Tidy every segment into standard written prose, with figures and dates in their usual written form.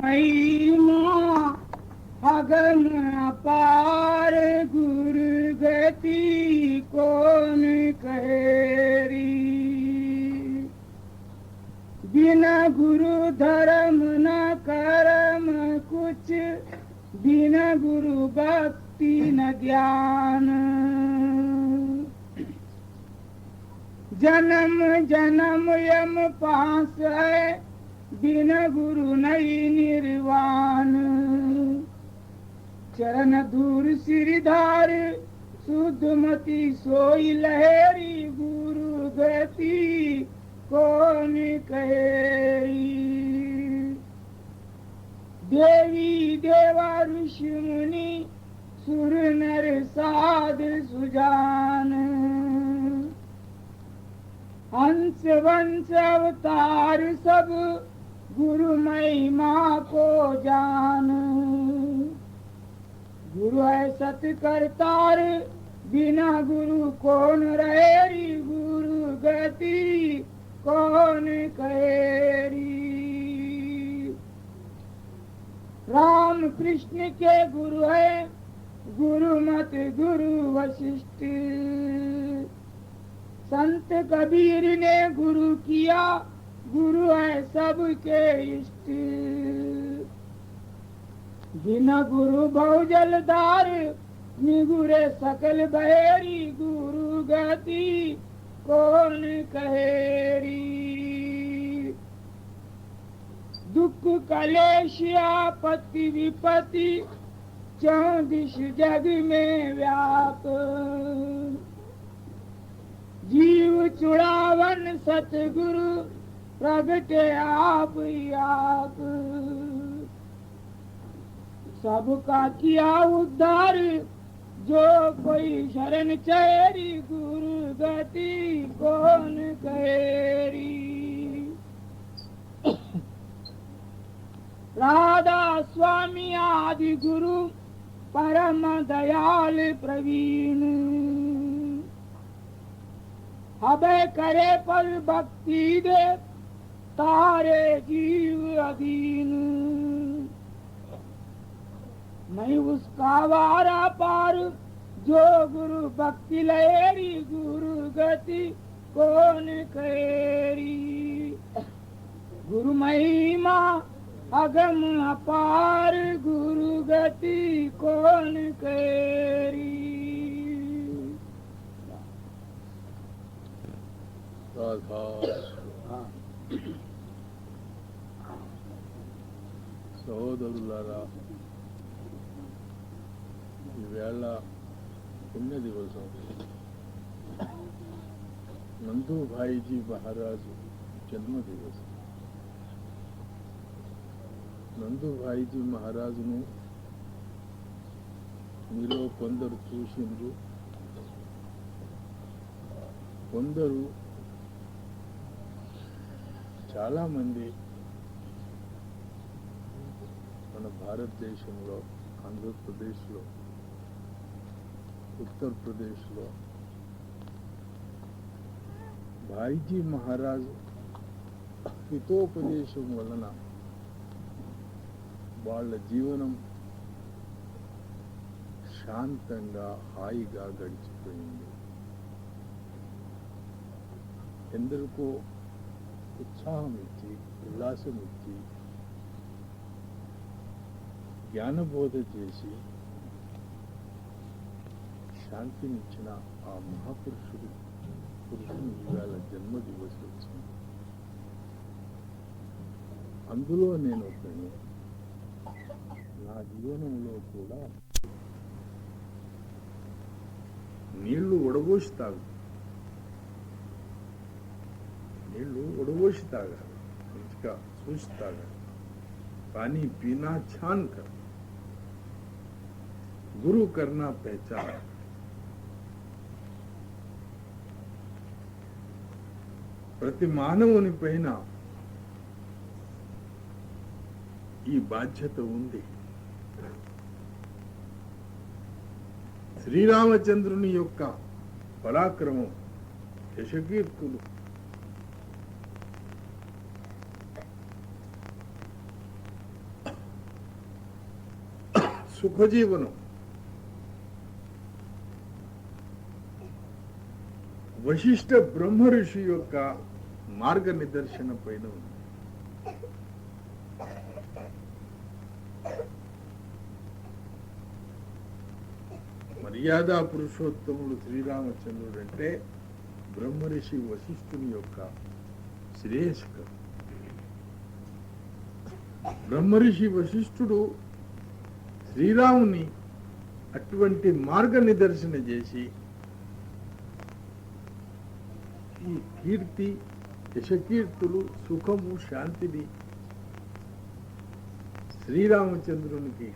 महिमा अगम अपार गुरु गति कौन कहेरी। बिना गुरु धर्म न कर्म कुछ, बिना गुरु भक्ति न ज्ञान। जन्म जन्म यम पास है, बिना गुरु नहीं निर्वाण। चरण धूर सिरधार शुद्धमती सोई लहरी, गुरु गति कौन कहेरी। देवी देवा ऋषि मुनि सुर नर साध सुजान। हंस वंश अवतार सब गुरु महिमा को जान। गुरु है सत करतार, बिना गुरु कौन रहेरी। गुरु गति कौन कहेरी। राम कृष्ण के गुरु है गुरु मत गुरु वशिष्ठ। संत कबीर ने गुरु किया, गुरु है सबके इष्ट। बिना गुरु बहु जलधार, निगुरे सकल बहेरी। गुरु गति कौन कहेरी। दुख कलेश आपत्ति विपत्ति, चौदिश जग में व्याप। जीव चुड़ावन सतगुरु, प्रगटे आप ही आप। सबका किया उद्धार, जो कोई शरण चेरी। गुरु गति कौन कहेरी। राधा स्वामी आदि गुरु, परम दयाल प्रवीण। हबे करे पर भक्ति दे, तारे जीव अधीन। नहीं उसका वारा पार, जो गुरु भक्ति लहेरी। गुरु गति कौन कहेरी। गुरु महिमा अगम अपार, गुरु गति कौन कहेरी। సహోదరులారా, ఈవేళ పుణ్య దివసం. నందూభాయిజీ మహారాజు జన్మదివసం. నందూభాయిజీ మహారాజును మీలో కొందరు చూసిండ్రు, కొందరు చాలామంది మన భారతదేశంలో, ఆంధ్రప్రదేశ్లో, ఉత్తరప్రదేశ్లో భాయిజీ మహారాజు హితోపదేశం వలన వాళ్ళ జీవనం శాంతంగా హాయిగా గడిచిపోయింది. ఎందరికో ఉత్సాహం ఇచ్చి, ఉల్లాసం ఇచ్చి, జ్ఞానబోధ చేసి శాంతినిచ్చిన ఆ మహాపురుషుడు ఇవాళ జన్మదివసం వచ్చింది. అందులో నేను ఒకని. నా జీవనంలో కూడా నీళ్లు ఒడబోసి తాగు, నీళ్లు ఒడబోసి తాగాలి, మంచిగా చూసి తాగాలి. पानी पीना छान कर, गुरु करना पहचान। ప్రతి మానవుని పైన ఈ బాధ్యత ఉంది. శ్రీరామచంద్రుని యొక్క పరాక్రమం, యశకీర్తులు సుఖజీవనం వశిష్ఠ బ్రహ్మ ఋషి యొక్క మార్గనిదర్శన పైన ఉంది. మర్యాదా పురుషోత్తముడు శ్రీరామచంద్రుడు అంటే బ్రహ్మర్షి వశిష్ఠుని యొక్క శ్రేయస్కరం. బ్రహ్మర్షి వశిష్ఠుడు శ్రీరాముని అటువంటి మార్గ నిదర్శన చేసి ఈ కీర్తి యశకీర్తులు సుఖము శాంతిని శ్రీరామచంద్రునికి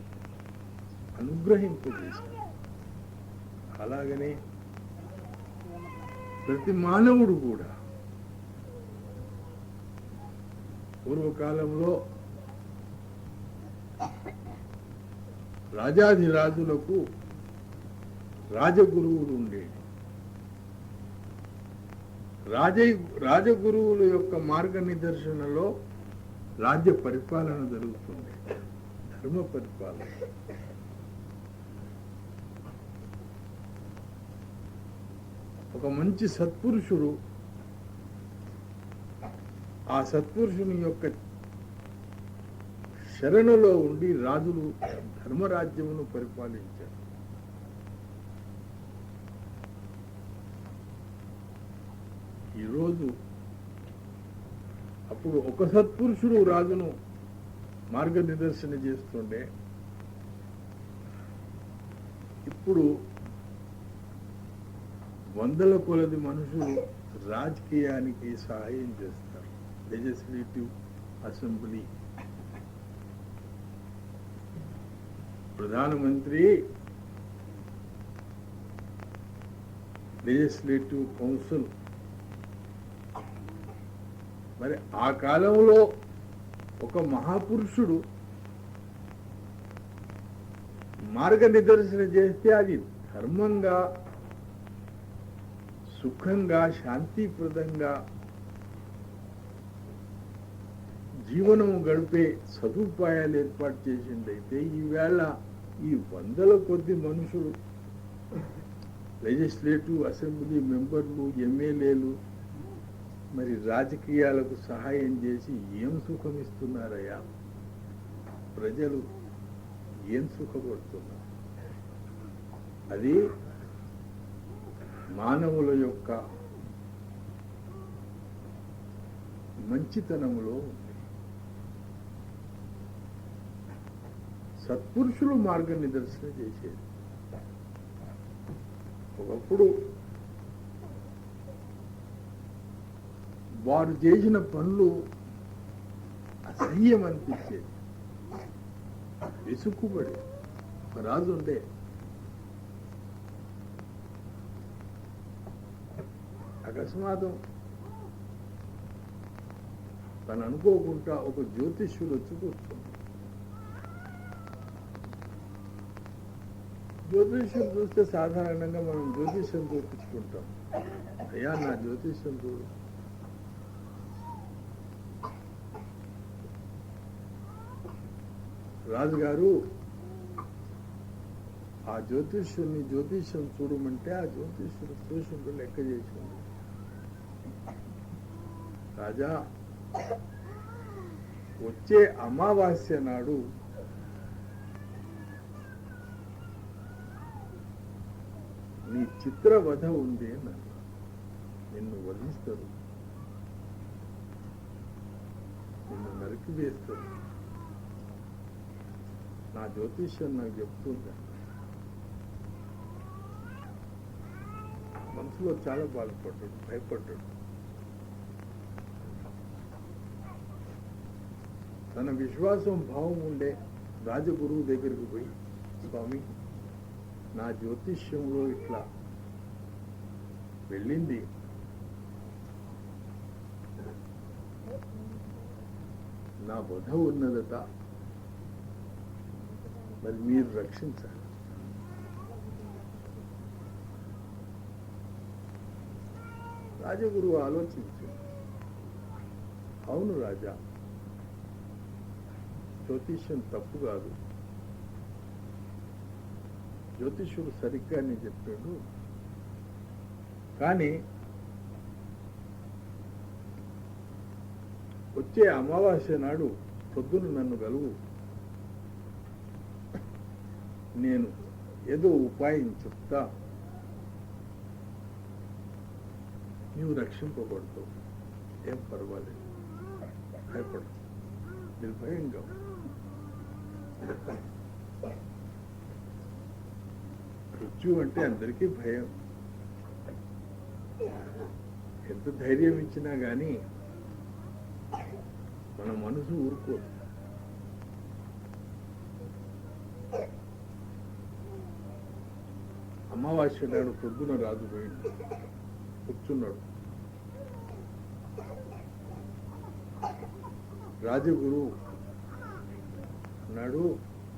అనుగ్రహింపజేశారు. అలాగనే ప్రతి మానవుడు కూడా పూర్వకాలంలో రాజాధిరాజులకు రాజగురువులు ఉండేవి. రాజగురువుల యొక్క మార్గ నిదర్శనలో రాజ్య పరిపాలన జరుగుతుంది, ధర్మ పరిపాలన. ఒక మంచి సత్పురుషుడు ఆ సత్పురుషుని యొక్క శరణులో ఉండి రాజులు ధర్మరాజ్యమును పరిపాలించారు. ఈరోజు అప్పుడు ఒక సత్పురుషుడు రాజును మార్గనిదర్శన చేస్తుండే, ఇప్పుడు వందల కొలది మనుషులు రాజకీయానికి సహాయం చేస్తారు. లెజిస్లేటివ్ అసెంబ్లీ ప్రధానమంత్రి, లెజిస్లేటివ్ కౌన్సిల్. మరి ఆ కాలంలో ఒక మహాపురుషుడు మార్గ నిదర్శన చేస్తే అది ధర్మంగా, సుఖంగా, శాంతిప్రదంగా జీవనము గడిపే సదుపాయాలు ఏర్పాటు చేసిందైతే ఈవేళ ఈ వందల కొద్ది మనుషులు, లెజిస్లేటివ్ అసెంబ్లీ మెంబర్లు, ఎమ్మెల్యేలు మరి రాజకీయాలకు సహాయం చేసి ఏం సుఖం ఇస్తున్నారయ్యా? ప్రజలు ఏం సుఖపడుతున్నారు? అది మానవుల యొక్క మంచితనంలో ఉంది. సత్పురుషులు మార్గ నిదర్శన చేసేది. ఒకప్పుడు వారు చేసిన పనులు అసహ్యం అనిపించేది, విసుక్కుపడి. రాజు ఉండే అకస్మాతం తను అనుకోకుండా ఒక జ్యోతిష్యుడు వచ్చి కూర్చుంది. జ్యోతిష్యం చూస్తే సాధారణంగా మనం జ్యోతిష్యం చూపించుకుంటాం. అయ్యా నా జ్యోతిష్యం చూడు. రాజుగారు ఆ జ్యోతిష్యం చూడమంటే ఆ జ్యోతిష్యుడు చూసిండు, లెక్క చేసిండు. రాజా, వచ్చే అమావాస్య నాడు నీ చిత్రవధ ఉంది అన్నారు. నిన్ను వధిస్తారు, నిన్ను నరికివేస్తారు. నా జ్యోతిష్యం నాకు చెప్తుందా? మనసులో చాలా బాధపడ్డాడు, భయపడ్డాడు. తన విశ్వాసం, భావం ఉండే రాజగురువు దగ్గరికి పోయి, స్వామి నా జ్యోతిష్యంలో ఇట్లా వెళ్ళింది, నా వధ ఉన్నదట, మరి మీరు రక్షించాలి. రాజగురువు ఆలోచించారు. అవును రాజా, జ్యోతిష్యం తప్పు కాదు, జ్యోతిష్యుడు సరిగ్గానే చెప్పాడు. కానీ వచ్చే అమావాస్య నాడు పొద్దున నన్ను కలుగు, నేను ఏదో ఉపాయం చెప్తా, నీవు రక్షింపబడతావు. ఏం పర్వాలేదు, భయపడు, నిర్భయంగా. మృత్యు అంటే అందరికీ భయం. ఎంత ధైర్యం ఇచ్చినా కానీ మన మనసు ఊరుకోదు. అమావాస్య నాడు పొద్దున రాజు పోయింది, కూర్చున్నాడు. రాజగురు అన్నాడు,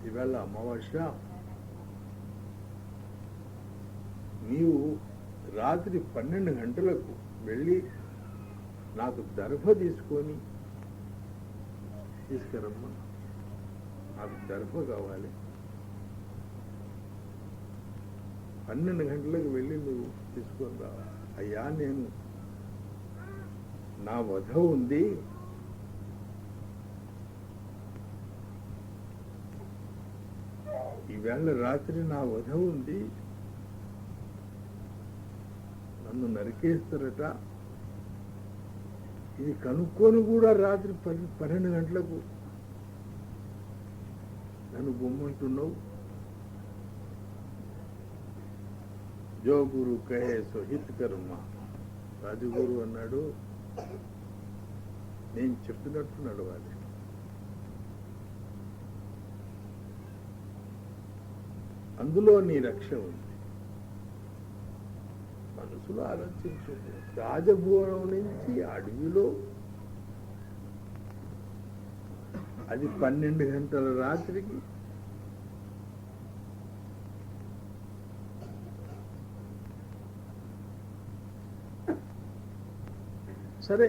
ఈవేళ అమావాస్య, నీవు రాత్రి 12 గంటలకు వెళ్ళి నాకు దర్భ తీసుకురమ్మా, నాకు దర్భ కావాలి. 12 గంటలకు వెళ్ళి నువ్వు తీసుకొని రా. అయ్యా, నేను నా వధ ఉంది, ఈవేళ రాత్రి నా వధ ఉంది, నన్ను నరికేస్తారట. ఇది కనుక్కొని కూడా రాత్రి 12 గంటలకు నన్ను బొమ్మంటున్నావు. జో గురు కహే సో హిత్ కర్మ. రాజగురు అన్నాడు, నేను చెప్పినట్టు నడవాలి. అందులో నీ రక్ష ఉంది. మనసులో ఆలోచించండి. రాజభవనం నుంచి అడవిలో అది 12 గంటల రాత్రికి సరే,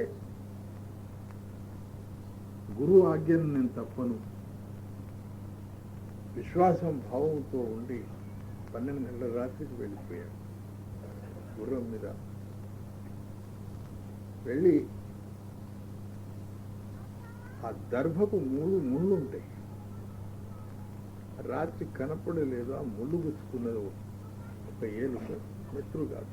గురువు ఆజ్ఞను నేను తప్పను. విశ్వాసం భావంతో ఉండి 12 గంటల రాత్రికి వెళ్ళిపోయాడు. గుర్రం మీద వెళ్ళి ఆ దర్భకు 3 ముళ్ళు ఉంటాయి. రాత్రి కనపడలేదు. ఆ ముళ్ళు గుచ్చుకున్నది ఒక ఏలుకు, మిత్రుడు కాదు.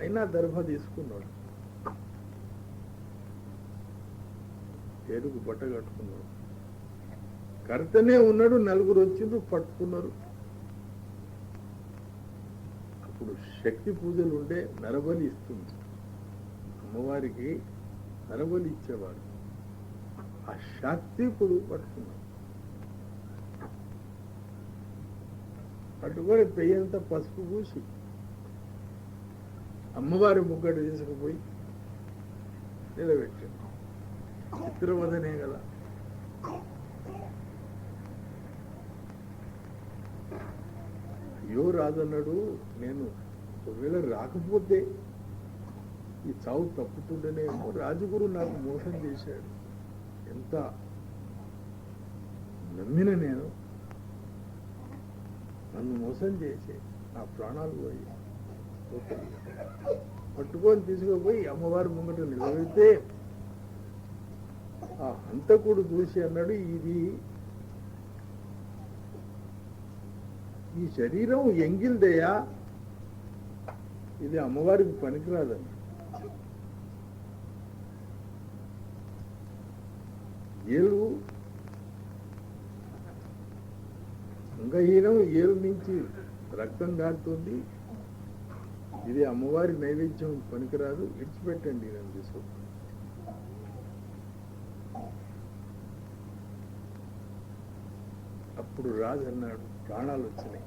అయినా దర్భ తీసుకున్నాడు, ఏలుగు బట్ట కట్టుకున్నాడు. కర్తనే ఉన్నాడు. 4 వచ్చిండ్రు, పట్టుకున్నారు. అప్పుడు శక్తి పూజలు ఉండే, నరబలి ఇస్తుంది. అమ్మవారికి నరబలి ఇచ్చేవాడు. ఆ శక్తి ఇప్పుడు పట్టుకున్నాడు. పట్టుకొని పెయ్యంతా పసుపు పూసి అమ్మవారి ముగ్గడు తీసుకుపోయి నిలబెట్టాడు. చిత్రవదనే కదా. అయ్యో రాజన్నాడు, నేను ఒకవేళ రాకపోతే ఈ చావు తప్పుతుండేనేమో. రాజగురు నాకు మోసం చేశాడు. ఎంత నమ్మిన నేను, నన్ను మోసం చేసి నా ప్రాణాలు పోయి పట్టుకొని తీసుకుపోయి అమ్మవారి ముంగట నిలబెడితే ఆ హంతకుడు చూసి అన్నాడు, ఈ శరీరం ఎంగిల్దయ్యా, ఇది అమ్మవారికి పనికిరాదని. ఏలు అంగహీనం, ఏలు నుంచి రక్తం కారుతుంది, ఇది అమ్మవారి నైవేద్యం పనికిరాదు, విడిచిపెట్టండి నన్ను తీసుకో. అప్పుడు రాజు అన్నాడు, ప్రాణాలు వచ్చినాయి.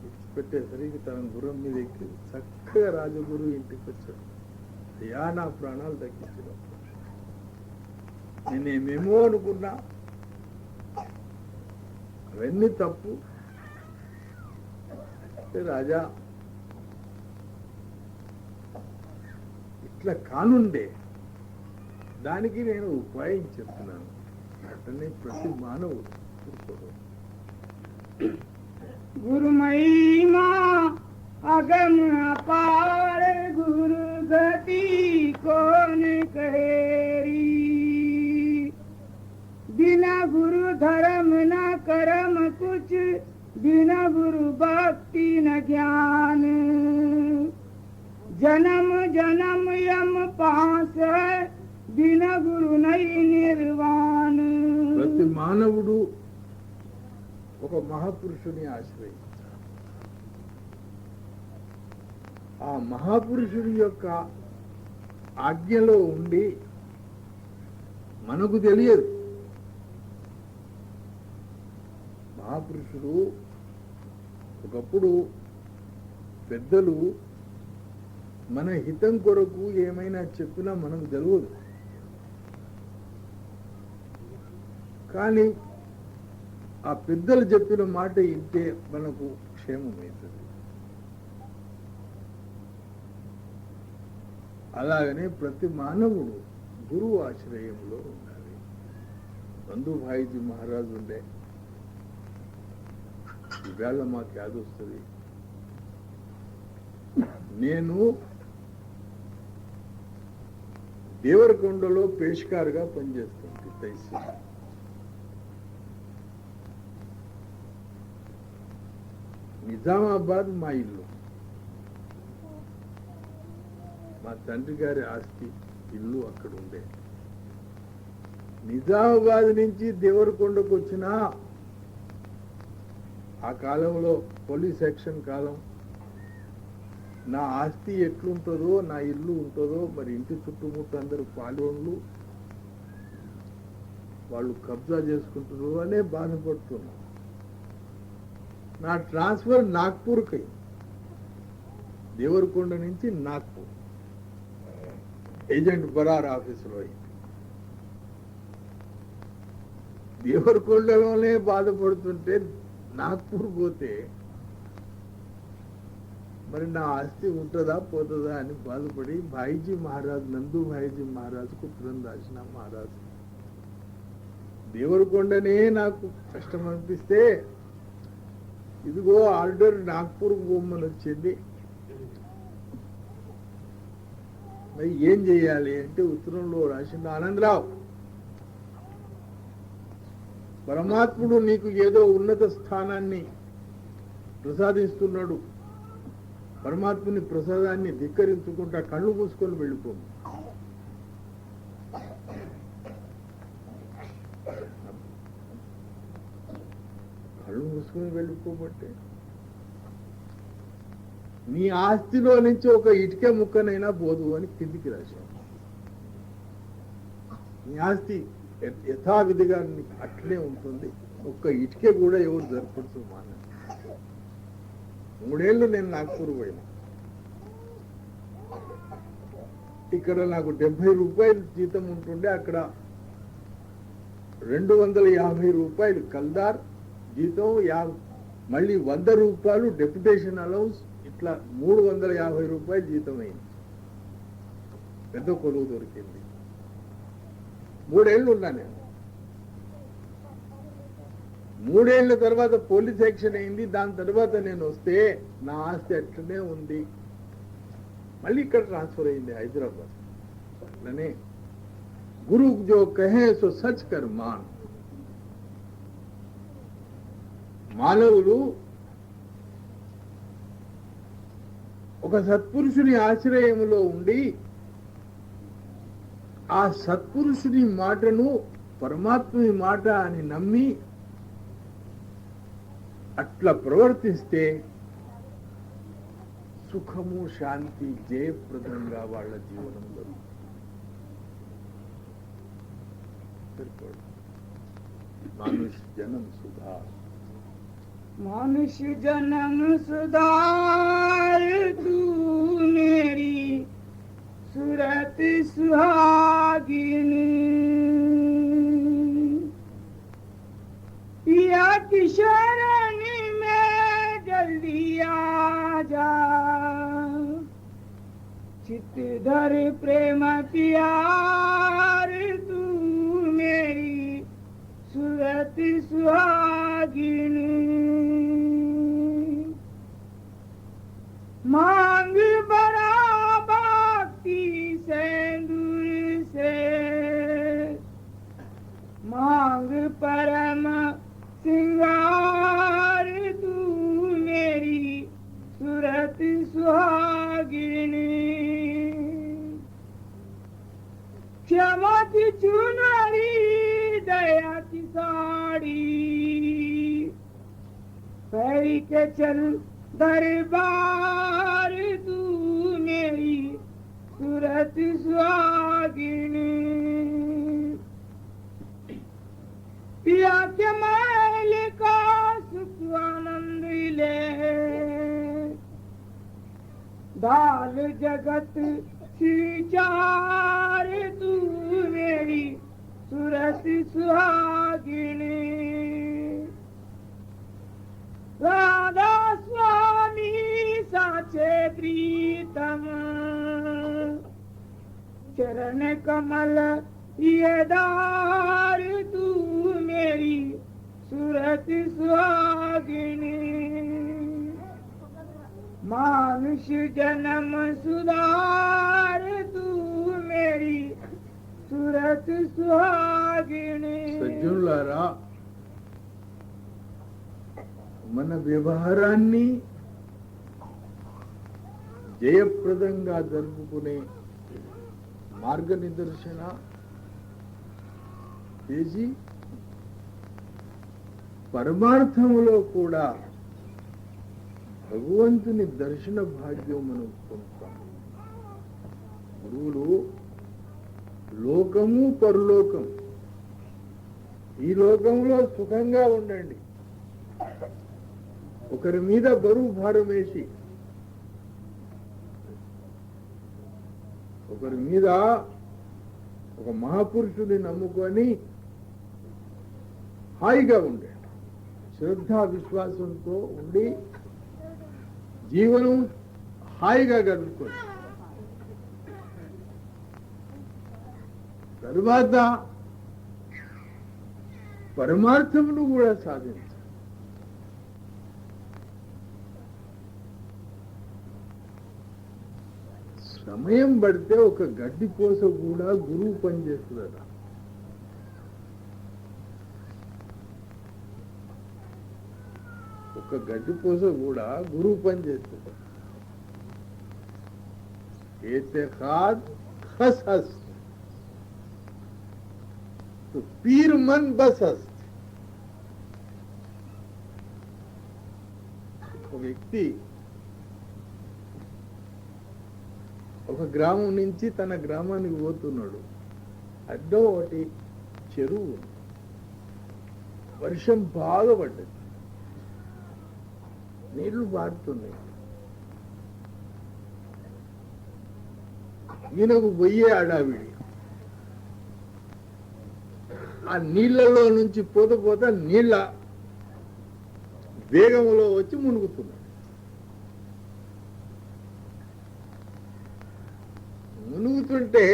విడిచిపెట్టేసరికి తన గుర్రం మీద ఎక్కి చక్కగా రాజగురు ఇంటికి వచ్చాడు. అయ్యా, నా ప్రాణాలు దక్కించినప్పుడు నేనేమేమో అనుకున్నా, అవన్నీ తప్పు. రాజా, ఇట్లా కానుండే దానికి నేను ఉపాయం చెప్తున్నాను. అట్లనే ప్రతి మానవుడు गुरु महिमा अगम अपार गुरु गति कौन कहेरी बिना गुरु धर्म न कर्म कुछ बिना गुरु भक्ति न ज्ञान जन्म जन्म यम पास है बिना गुरु नहीं निर्वाण ప్రతి మానవుడు ఒక మహాపురుషుని ఆశ్రయించాలి. ఆ మహాపురుషుడి యొక్క ఆజ్ఞలో ఉండి మనకు తెలియదు. మహాపురుషుడు ఒకప్పుడు పెద్దలు మన హితం కొరకు ఏమైనా చెప్పినా మనకు తెలియదు. కానీ ఆ పెద్దలు చెప్పిన మాట ఇంటే మనకు క్షేమమవుతుంది. అలాగనే ప్రతి మానవుడు గురువు ఆశ్రయంలో ఉండాలి. బంధుభాయిజీ మహారాజు ఉండే ఈవేళ మాకు యాద వస్తుంది. నేను దేవరకొండలో పేష్కారుగా పనిచేస్తుంది తహసీల్. నిజామాబాద్ మా ఇల్లు, మా తండ్రి గారి ఆస్తి ఇల్లు అక్కడ ఉండే. నిజామాబాద్ నుంచి దేవరకొండకు వచ్చిన ఆ కాలంలో పోలీస్ యాక్షన్ కాలం, నా ఆస్తి ఎట్లుంటుందో, నా ఇల్లు ఉంటుందో మరి ఇంటి చుట్టుముట్టు అందరూ పాలోళ్ళు వాళ్ళు కబ్జా చేసుకుంటారు అనే బాధపడుతున్నా. నా ట్రాన్స్ఫర్ నాగ్పూర్కి, దేవరకొండ నుంచి నాగ్పూర్ ఏజెంట్ బరార్ ఆఫీసులో అయింది. దేవరకొండలోనే బాధపడుతుంటే నాగ్పూర్ పోతే మరి నా ఆస్తి ఉంటుందా పోతుందా అని బాధపడి భాయిజీ మహారాజ్, నందు భాయిజీ మహారాజ్కు ఉత్తరం రాసిన. మహారాజ్ దేవరకొండనే నాకు కష్టం అనిపిస్తే ఇదిగో ఆర్డర్ నాగ్పూర్ పోమని వచ్చింది, మరి ఏం చెయ్యాలి అంటే ఉత్తరంలో రాసింది, ఆనందరావు పరమాత్ముడు నీకు ఏదో ఉన్నత స్థానాన్ని ప్రసాదిస్తున్నాడు. పరమాత్ముని ప్రసాదాన్ని ధిక్కరించుకుంటా కళ్ళు మూసుకొని వెళ్ళిపోము. కళ్ళు మూసుకొని వెళ్ళిపోబట్టే నీ ఆస్తిలో నుంచి ఒక ఇటుక ముక్కనైనా పోదు అని కిందికి రాశాను. నీ ఆస్తి యథావిధిగా అట్లే ఉంటుంది, ఒక్క ఇటుక కూడా ఎవరు జరపడుతూ మాన. 3 ఏళ్ళు నేను నాగ్పూర్ పోయినా. ఇక్కడ నాకు 70 రూపాయలు జీతం ఉంటుండే, అక్కడ 250 రూపాయలు కల్దార్ జీతం, మళ్ళీ 100 రూపాయలు డెప్యుటేషన్ అలౌన్స్, ఇట్లా 350 రూపాయలు జీతం అయింది. పెద్ద కొలువు దొరికింది. 3 ఏళ్ళు ఉన్నా నేను. 3 ఏళ్ల తర్వాత పోలీస్ యాక్షన్ అయింది. దాని తర్వాత నేను వస్తే నా ఆస్తి అట్లనే ఉంది. మళ్ళీ ఇక్కడ ట్రాన్స్ఫర్ అయింది హైదరాబాద్. అట్లనే గురు జో కహే సో సచ్ కర్ మాన్. మానవులు ఒక సత్పురుషుని ఆశ్రయంలో ఉండి ఆ సత్పురుషుని మాటను పరమాత్ముని మాట అని నమ్మి అట్లా ప్రవర్తిస్తే సుఖము శాంతి జయప్రదంగా వాళ్ళ జీవనంలో మానుష్ జనం సుధా. मनुष्य जन्म सुधार तू मेरी सूरत सुहागिनी पिया की शरण में जल्दी आ जा चित धर प्रेम प्यार तू मेरी सूरत सुहागिनी मांग बड़ा भक्ति सिंदूर से मांग परम सिंगार तू मेरी सूरत सुहागिनी क्षमा की चुनरी दया की साड़ी पैरी के चल दरबार तू मेरी सूरत सुहागिनी पिया के मैल का सुख आनंद ले दाल जगत सिचार तू मेरी सूरत सुहागिनी राधा स्वामी साचे प्रीतम चरण कमल ये दार तू मेरी सूरत सुहागिनी मानुष जन्म सुधार तू मेरी सूरत सुहागिनी సజ్జనులారా మన వ్యవహారాన్ని జయప్రదంగా జరుపుకునే మార్గనిర్దేశన చేసి పరమార్థములో కూడా భగవంతుని దర్శన భాగ్యం మనం పొందుతాం. గురువులు లోకము పరలోకం, ఈ లోకంలో సుఖంగా ఉండండి, ఒకరి మీద బరువు భారం వేసి ఒకరి మీద ఒక మహాపురుషుని నమ్ముకొని హాయిగా ఉండండి, శ్రద్ధా విశ్వాసంతో ఉండి జీవనం హాయిగా గడుపుకోండి. తరువాత పరమార్థమును కూడా సాధించాలి. సమయం పడితే ఒక గడ్డి పోస కూడా గురువు పనిచేస్తుందట. ఒక గడ్డి పూస కూడా గురువు పని చేస్తుంది. एतेखाद खस हस तो पीर मन बस हस. ఒక వ్యక్తి ఒక గ్రామం నుంచి తన గ్రామానికి పోతున్నాడు. అడ్డం ఒకటి చెరువు, వర్షం బాగా పడ్డది, నీళ్లు పారుతున్నాయి. ఈయనకు పోయే అడావిడి, ఆ నీళ్లలో నుంచి పోత నీళ్ళ వేగంలో వచ్చి మునుగుతున్నాడు. మునుగుతుంటే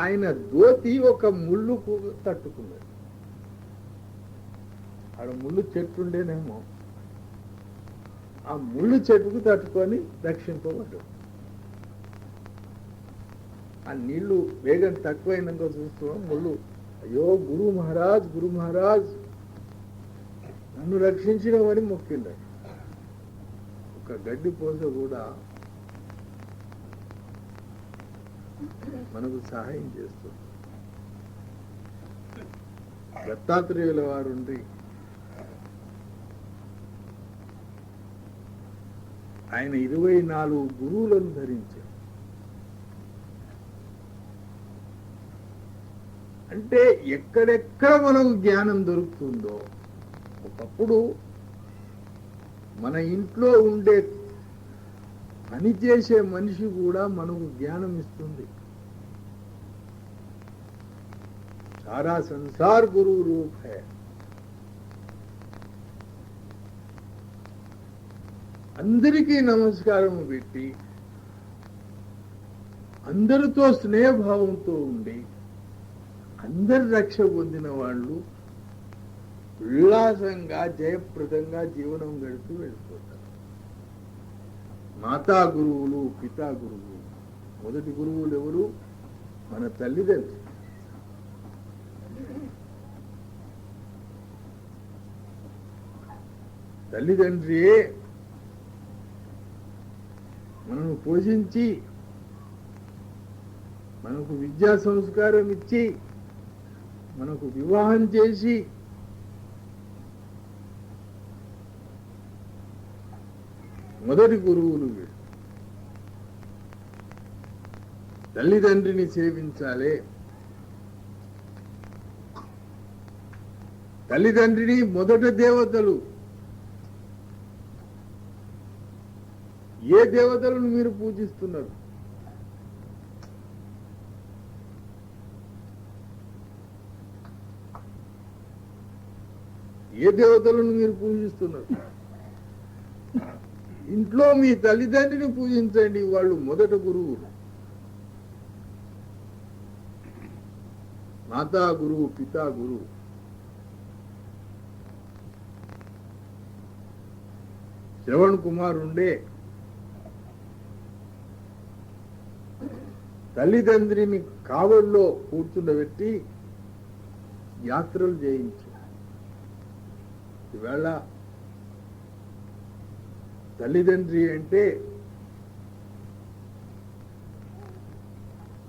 ఆయన దోతి ఒక ముళ్ళుకు తట్టుకున్నాడు. ఆడ ముళ్ళు చెట్టు ఉండేనేమో, ఆ ముళ్ళు చెట్టుకు తట్టుకొని రక్షింపబడ్డాడు. ఆ నీళ్లు వేగం తక్కువైనాక చూస్తున్నాం, ముళ్ళు అయ్యో గురు మహారాజ్ నన్ను రక్షించినవని మొక్కిండాడు. ఒక గడ్డి పోస కూడా మనకు సహాయం చేస్తుంది. దత్తాత్రేయుల వారు ఉండి ఆయన 24 గురువులను ధరించారు. అంటే ఎక్కడెక్కడ మనకు జ్ఞానం దొరుకుతుందో, ఒకప్పుడు మన ఇంట్లో ఉండే పని చేసే మనిషి కూడా మనకు జ్ఞానం ఇస్తుంది. సారా సంసార్ గురు రూప్ హై. అందరికీ నమస్కారం పెట్టి అందరితో స్నేహభావంతో ఉండి అందరి రక్ష పొందిన వాళ్ళు ఉల్లాసంగా జయప్రదంగా జీవనం గడుపుతూ వెళ్ళిపోతారు. మాతా గురువులు, పితా గురువులు. మొదటి గురువులు ఎవరు? మన తల్లిదండ్రులు. తల్లిదండ్రియే మనను పోషించి మనకు విద్యా సంస్కారం ఇచ్చి మనకు వివాహం చేసి మొదటి గురువులు వీళ్ళు. తల్లిదండ్రిని సేవించాలి. తల్లిదండ్రిని మొదట దేవతలు. ఏ దేవతలను మీరు పూజిస్తున్నారు? ఏ దేవతలను మీరు పూజిస్తున్నారు? ఇంట్లో మీ తల్లిదండ్రిని పూజించండి, వాళ్ళు మొదట గురువులు. మాతా గురువు, పితా గురువు. శ్రవణ్ కుమార్ ఉండే తల్లిదండ్రిని కావల్లో కూర్చుండబెట్టి యాత్రలు చేయించు. ఈవేళ తల్లిదండ్రి అంటే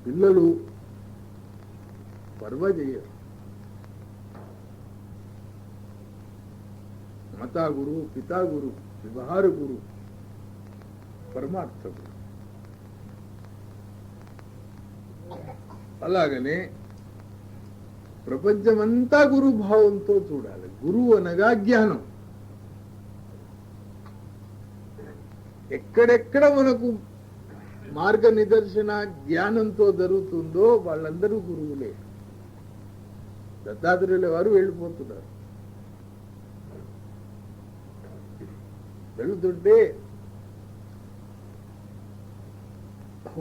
పిల్లలు పర్వ చేయరు. మాతా గురువు, పితా గురు, వ్యవహార గురు, పరమార్థ గురు. అలాగనే ప్రపంచమంతా గురుభావంతో చూడాలి. గురువు అనగా జ్ఞానం. ఎక్కడెక్కడ మనకు మార్గ నిదర్శన జ్ఞానంతో జరుగుతుందో వాళ్ళందరూ గురువులే. దత్తాత్రేయుల వారు వెళ్ళిపోతున్నారు. వెళుతుంటే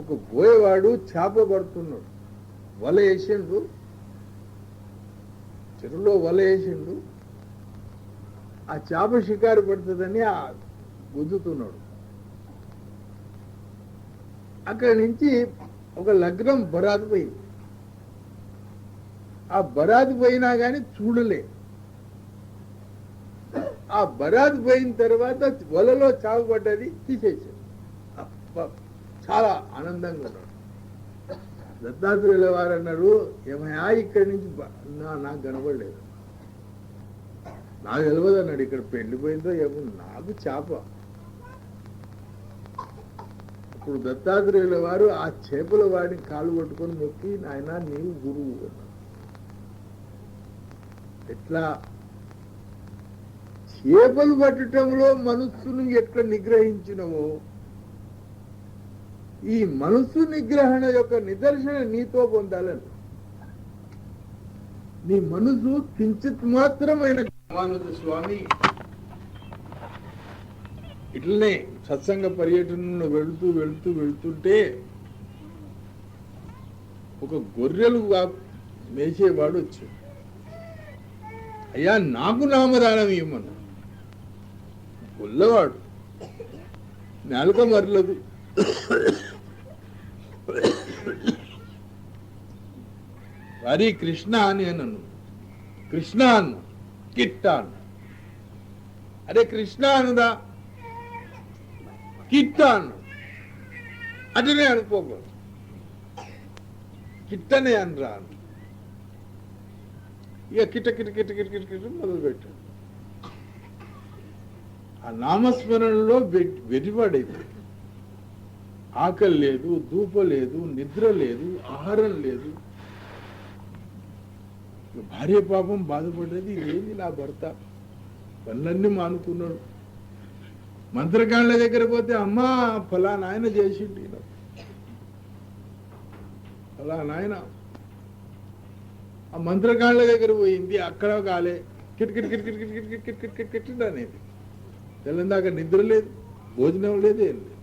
ఒక బోయవాడు చేప పడుతున్నాడు. వల వేసిండు, చెరువులో వల వేసిండు. ఆ చేప షికారు పడుతుందని ఆ గుద్దుతున్నాడు. అక్కడి నుంచి ఒక లగ్నం బరాదు పోయింది. ఆ బరాదు పోయినా కానీ చూడలే. ఆ బరాదు పోయిన తర్వాత వలలో చావు పడ్డది, తీసేసాడు. చాలా ఆనందంగా ఉన్నాడు. దత్తాత్రేయుల వారు అన్నారు, ఏమయ్యా ఇక్కడి నుంచి నాకు కనబడలేదు, నాకు తెలియదు అన్నాడు. ఇక్కడ పెళ్లిపోయిందో ఏమో, నాకు చేప. అప్పుడు దత్తాత్రేయుల వారు ఆ చేపల వాడిని కాలు పట్టుకొని మొక్కి, నాయన నీవు గురువు అన్నారు. ఎట్లా చేపలు పట్టడంలో మనస్సును ఎట్లా నిగ్రహించినవో, ఈ మనస్సు నిగ్రహణ యొక్క నిదర్శన నీతో పొందాలని. నీ మనసు కించిత్ మాత్రమైన రామానుజ స్వామి ఇట్లనే సత్సంగ పర్యటనలో వెళుతుంటే ఒక గొర్రెలు మేసేవాడు వచ్చాడు. అయ్యా నాకు నామదానం ఇవ్వమన్నాడు. గొల్లవాడు, నాలుక మరలదు. వారి కృష్ణ అని అన్నాను. కృష్ణ అన్న, కిట్ట అన్న. అరే కృష్ణ అనుదా, కిట్ట అన్న, అటనే అనుకోకూడదు, కిట్టనే అనరా అన్న. ఇక కిట కిట కిట కిట కిట కిట మొదలుపెట్టాడు. ఆ నామస్మరణలో వెరివాడైపోయాడు. ఆకలి లేదు, ధూప లేదు, నిద్ర లేదు, ఆహారం లేదు. భార్య పాపం బాధపడ్డది, ఏంది నా భర్త పనులన్నీ మానుకున్నాడు. మంత్రకాండ్ల దగ్గర పోతే, అమ్మా ఫలానా ఆయన చేసిండు, ఫలానా ఆయన. ఆ మంత్రకాండ్ల దగ్గర పోయింది, అక్కడ కాలే, కిటకిట్ కిటకిట్ కిటకిట్ కిటకిట్ కిటకిట్ కిటకిట్ అనేది. తెల్లందాక నిద్ర లేదు, భోజనం లేదు, ఏం లేదు.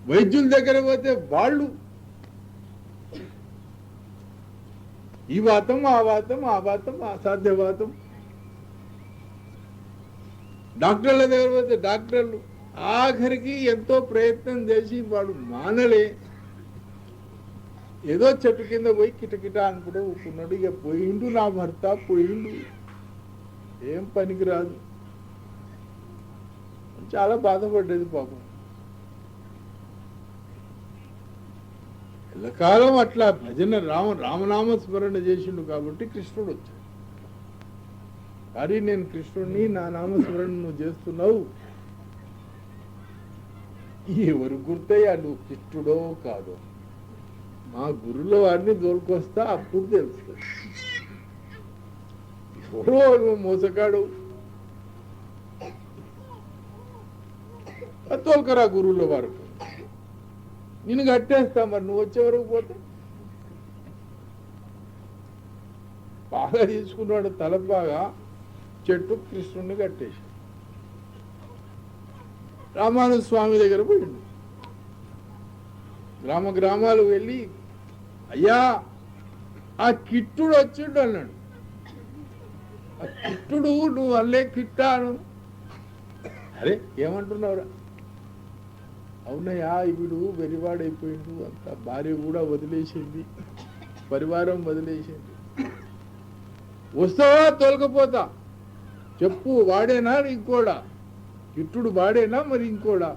వైద్యుల దగ్గర పోతే వాళ్ళు ఈ వాతం ఆ వాతం ఆ వాతం అసాధ్యవాతం. డాక్టర్ల దగ్గర పోతే డాక్టర్లు ఆఖరికి ఎంతో ప్రయత్నం చేసి వాడు మానలే, ఏదో చెట్టు కింద పోయి కిటకిట అనుకుంటూ ఊపుకున్నాడు. ఇక పోయిండు నా భర్త, పోయిండు, ఏం పనికిరాదు. చాలా బాధపడ్డది పాపం. ఎల్లకాలం అట్లా భజన రామనామ స్మరణ చేసిండు కాబట్టి కృష్ణుడు వచ్చాడు. కానీ నేను కృష్ణుడిని, నా నామస్మరణ నువ్వు చేస్తున్నావు, ఎవరు గుర్తయ్యా నువ్వు కృష్ణుడో కాదో? మా గురువుల వారిని దోలుకొస్తా, అప్పుడు తెలుస్తుంది. ఎవరో నువ్వు మోసగాడు, తోలుకరా గురువుల వరకు, నేను కట్టేస్తా. మరి నువ్వు వచ్చే వరకు పోతే బాగా తీసుకున్నాడు తలపాగా, చెట్టు కృష్ణుడిని కట్టేసి రామానుజ స్వామి దగ్గర పోయిండు. గ్రామాలు వెళ్ళి, అయ్యా ఆ కిట్టుడు వచ్చిండు అన్నాడు. ఆ కిట్టుడు నువ్వు అల్లే కిట్టాను. అరే ఏమంటున్నావురా? అవునయ్యా, వీడు వెరివాడైపోయిండు, అంత భార్య కూడా వదిలేసింది, పరివారం వదిలేసింది. వస్తావా తోలకపోతా? చెప్పు, వాడేనా ఇంకోడా? కిట్టుడు వాడేనా మరి ఇంకోడా?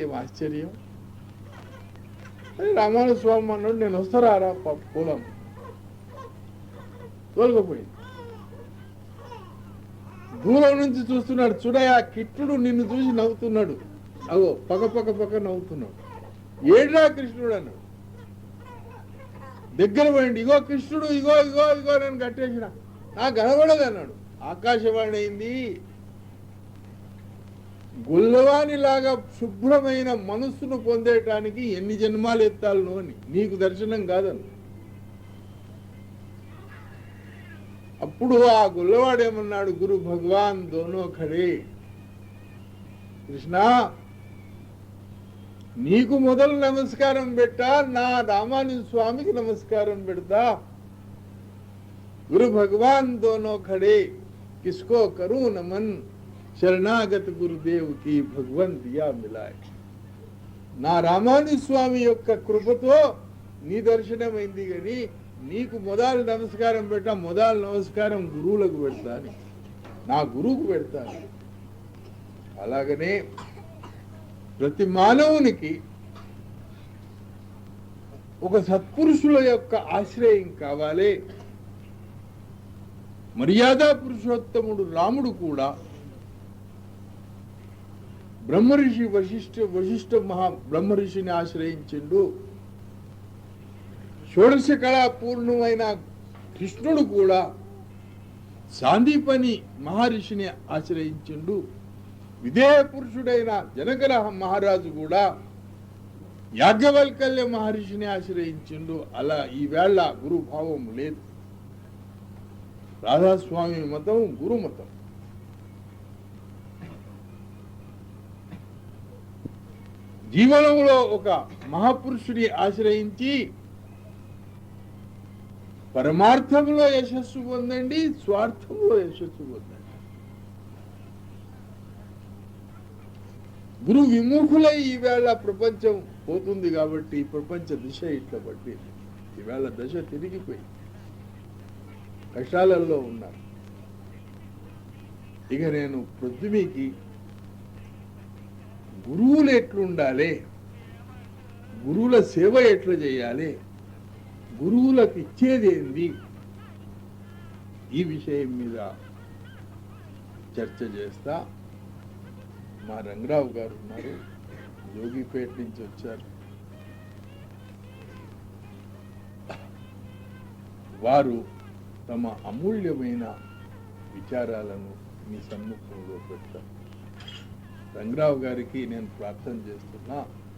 ఏం ఆశ్చర్యం. రామానుజ స్వామి అన్నాడు, నేను వస్తారా పొలం. తోలకపోయింది. దూరం నుంచి చూస్తున్నాడు, చూడయా కిట్టుడు నిన్ను చూసి నవ్వుతున్నాడు, అగో పక్క నవ్వుతున్నాడు. ఏడ్రా కృష్ణుడు అన్నాడు. దగ్గర పోయింది, ఇగో కృష్ణుడు, ఇగో ఇగో ఇగో నేను కట్టేసిన, నాకు కనబడదు అన్నాడు. ఆకాశవాణి అయింది. గుల్లవాణి లాగా శుభ్రమైన మనస్సును పొందేటానికి ఎన్ని జన్మాలు ఎత్తాలను అని, నీకు దర్శనం కాదని. అప్పుడు ఆ గుల్లవాడేమన్నాడు, గురు భగవాన్ దోనో ఖడే, కృష్ణ నీకు మొదలు నమస్కారం పెట్టా, నా రామానుజ స్వామికి నమస్కారం పెడతా. గురు భగవాన్ దోనో ఖడే కిస్కో కరూ నమన్, శరణాగత గురుదేవుకి భగవన్ దియా మిలాయ్. నా రామానుజ స్వామి యొక్క కృపతో నీ దర్శనమైంది, కానీ నీకు మొదలు నమస్కారం పెట్టా, మొదలు నమస్కారం గురువులకు పెడతాను, నా గురువుకు పెడతాను. అలాగనే ప్రతి మానవునికి ఒక సత్పురుషుల యొక్క ఆశ్రయం కావాలి. మర్యాదా పురుషోత్తముడు రాముడు కూడా బ్రహ్మర్షి వశిష్ఠ బ్రహ్మర్షిని ఆశ్రయించిండు. షోడశ కళా పూర్ణమైన కృష్ణుడు కూడా సాందీపని మహర్షిని ఆశ్రయించిండు. విధేయ పురుషుడైన జనక మహారాజు కూడా యాజ్ఞవల్కల్య మహర్షిని ఆశ్రయించిండు. అలా ఈవేళ గురుభావం లేదు. రాధాస్వామి మతం గురు మతం. జీవనంలో ఒక మహాపురుషుడి ఆశ్రయించి పరమార్థంలో యశస్సు పొందండి, స్వార్థంలో యశస్సు పొందండి. గురు విముఖులై ఈవేళ ప్రపంచం పోతుంది కాబట్టి ప్రపంచ దిశ ఇట్లా బట్టి ఈవేళ దశ తిరిగిపోయి కష్టాలలో ఉన్నారు. ఇక నేను పృథ్వీకి గురువులు ఎట్లుండాలి, గురువుల సేవ ఎట్లా చేయాలి, గురువులకు ఇచ్చేది ఏంది, ఈ విషయం మీద చర్చ చేస్తా. మా రంగరావు గారు ఉన్నారు, జోగిపేట నుంచి వచ్చారు. వారు తమ అమూల్యమైన విచారాలను మీ సమ్ముఖంలో పెడతారు. రంగరావు గారికి నేను ప్రార్థన చేస్తున్నా,